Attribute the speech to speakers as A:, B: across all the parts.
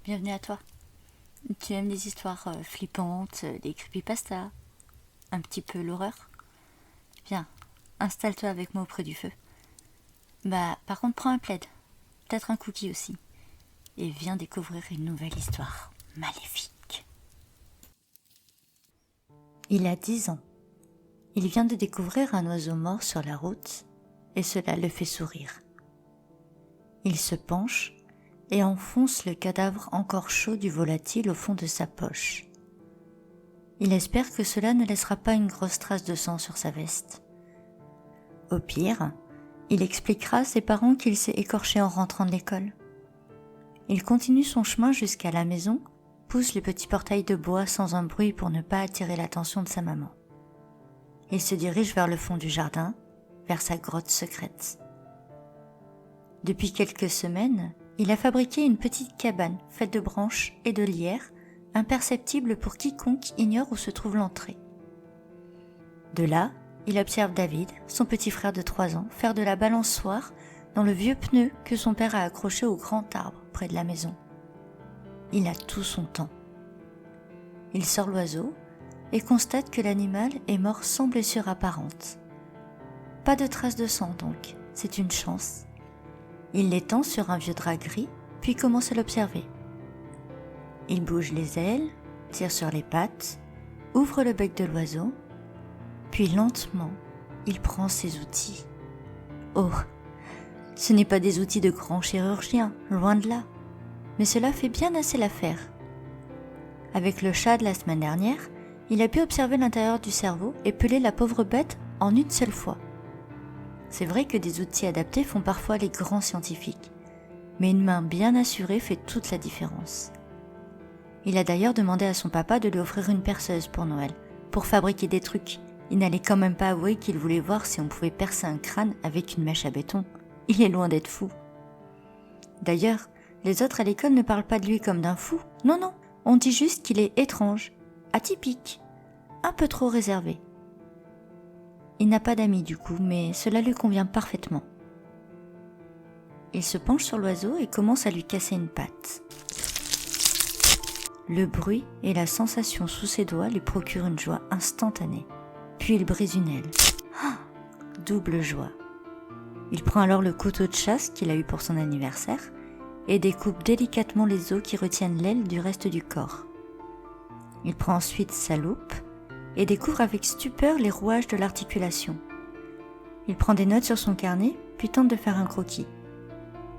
A: bienvenue à toi. Tu aimes les histoires flippantes, les creepypastas, un petit peu l'horreur? Viens, installe-toi avec moi auprès du feu. Par contre, prends un plaid, peut-être un cookie aussi, et viens découvrir une nouvelle histoire maléfique. Il a 10 ans. Il vient de découvrir un oiseau mort sur la route, et cela le fait sourire. Il se penche et enfonce le cadavre encore chaud du volatile au fond de sa poche. Il espère que cela ne laissera pas une grosse trace de sang sur sa veste. Au pire, il expliquera à ses parents qu'il s'est écorché en rentrant de l'école. Il continue son chemin jusqu'à la maison, pousse le petit portail de bois sans un bruit pour ne pas attirer l'attention de sa maman. Il se dirige vers le fond du jardin, vers sa grotte secrète. Depuis quelques semaines, il a fabriqué une petite cabane faite de branches et de lierre, imperceptible pour quiconque ignore où se trouve l'entrée. De là, il observe David, son petit frère de 3 ans, faire de la balançoire dans le vieux pneu que son père a accroché au grand arbre près de la maison. Il a tout son temps. Il sort l'oiseau et constate que l'animal est mort sans blessure apparente. Pas de traces de sang donc, c'est une chance. Il l'étend sur un vieux drap gris, puis commence à l'observer. Il bouge les ailes, tire sur les pattes, ouvre le bec de l'oiseau, puis lentement, il prend ses outils. Oh, ce n'est pas des outils de grand chirurgien, loin de là, mais cela fait bien assez l'affaire. Avec le chat de la semaine dernière, il a pu observer l'intérieur du cerveau et peler la pauvre bête en une seule fois. C'est vrai que des outils adaptés font parfois les grands scientifiques, mais une main bien assurée fait toute la différence. Il a d'ailleurs demandé à son papa de lui offrir une perceuse pour Noël, pour fabriquer des trucs. Il n'allait quand même pas avouer qu'il voulait voir si on pouvait percer un crâne avec une mèche à béton. Il est loin d'être fou. D'ailleurs, les autres à l'école ne parlent pas de lui comme d'un fou. Non, on dit juste qu'il est étrange, atypique, un peu trop réservé. Il n'a pas d'amis du coup, mais cela lui convient parfaitement. Il se penche sur l'oiseau et commence à lui casser une patte. Le bruit et la sensation sous ses doigts lui procurent une joie instantanée. Puis il brise une aile. Double joie. Il prend alors le couteau de chasse qu'il a eu pour son anniversaire et découpe délicatement les os qui retiennent l'aile du reste du corps. Il prend ensuite sa loupe et découvre avec stupeur les rouages de l'articulation. Il prend des notes sur son carnet, puis tente de faire un croquis.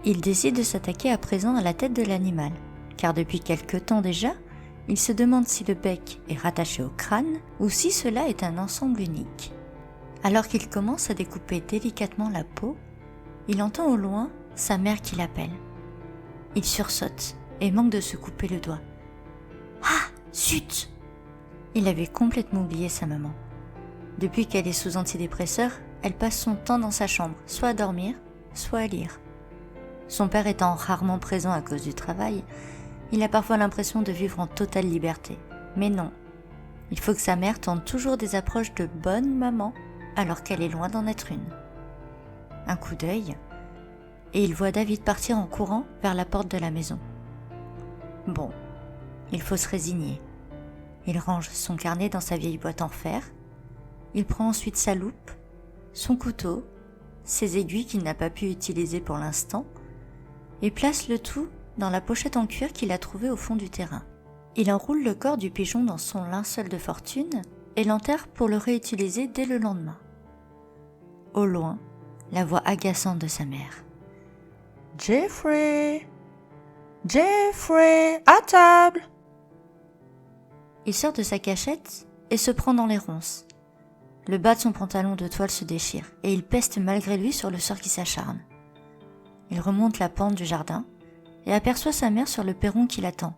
A: Il décide de s'attaquer à présent à la tête de l'animal, car depuis quelque temps déjà, il se demande si le bec est rattaché au crâne ou si cela est un ensemble unique. Alors qu'il commence à découper délicatement la peau, il entend au loin sa mère qui l'appelle. Il sursaute et manque de se couper le doigt. Ah, zut! Il avait complètement oublié sa maman. Depuis qu'elle est sous antidépresseur, elle passe son temps dans sa chambre, soit à dormir, soit à lire. Son père étant rarement présent à cause du travail, il a parfois l'impression de vivre en totale liberté. Mais non, il faut que sa mère tente toujours des approches de bonne maman alors qu'elle est loin d'en être une. Un coup d'œil, et il voit David partir en courant vers la porte de la maison. Bon, il faut se résigner. Il range son carnet dans sa vieille boîte en fer. Il prend ensuite sa loupe, son couteau, ses aiguilles qu'il n'a pas pu utiliser pour l'instant, et place le tout dans la pochette en cuir qu'il a trouvée au fond du terrain. Il enroule le corps du pigeon dans son linceul de fortune et l'enterre pour le réutiliser dès le lendemain. Au loin, la voix agaçante de sa mère. « Jeffrey! Jeffrey! À table !» Il sort de sa cachette et se prend dans les ronces. Le bas de son pantalon de toile se déchire et il peste malgré lui sur le sort qui s'acharne. Il remonte la pente du jardin et aperçoit sa mère sur le perron qui l'attend.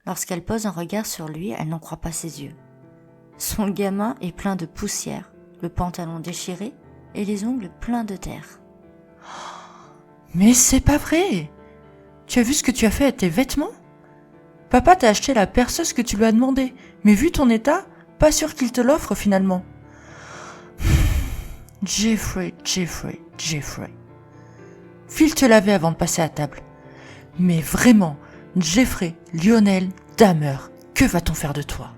A: Lorsqu'elle pose un regard sur lui, elle n'en croit pas ses yeux. Son gamin est plein de poussière, le pantalon déchiré et les ongles pleins de terre.
B: « Mais c'est pas vrai! Tu as vu ce que tu as fait à tes vêtements? Papa t'a acheté la perceuse que tu lui as demandé, mais vu ton état, pas sûr qu'il te l'offre finalement. » Jeffrey. File te laver avant de passer à table. Mais vraiment, Jeffrey Lionel Dahmer, que va-t-on faire de toi ?